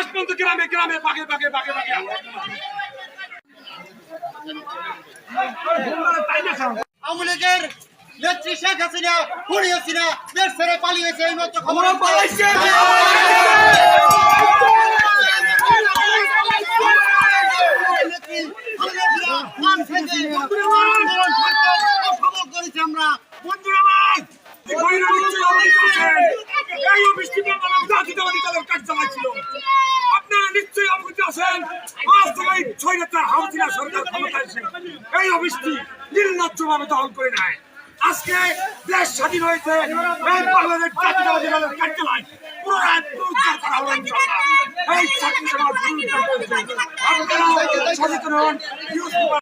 আজ পর্যন্ত গ্রামে গ্রামে বাগে বাগে বাগে বাগে আওয়ামী লীগের নেত্রী শেখ হাসিনা খুনি হাসিনা দেশ ছেড়ে পালিয়েছে এই মাত্র খবর পালাইছে খবর করেছি আমরা বন্ধুরা এই অবৃষ্টি জাতীয়তাবাদী দলের কাজ চালাইছিল আপনারা নিশ্চয়ই অবগত আছেন আজ থেকে ছয়টা হাউসিনা সরকার ক্ষমতায় এসে এই অবৃষ্টি নির্লজ্জভাবে দখল করে নেয় আজকে দেশ স্বাধীন হয়েছে এই বাংলাদেশ জাতীয়তাবাদী দলের কার্যালয় পুনরায় পুনরুদ্ধার করা হলো ইনশাআল্লাহ এই ছাত্র সমাজ পুনরুদ্ধার করেছে আপনারা সচেতন হন নিউজ পেপার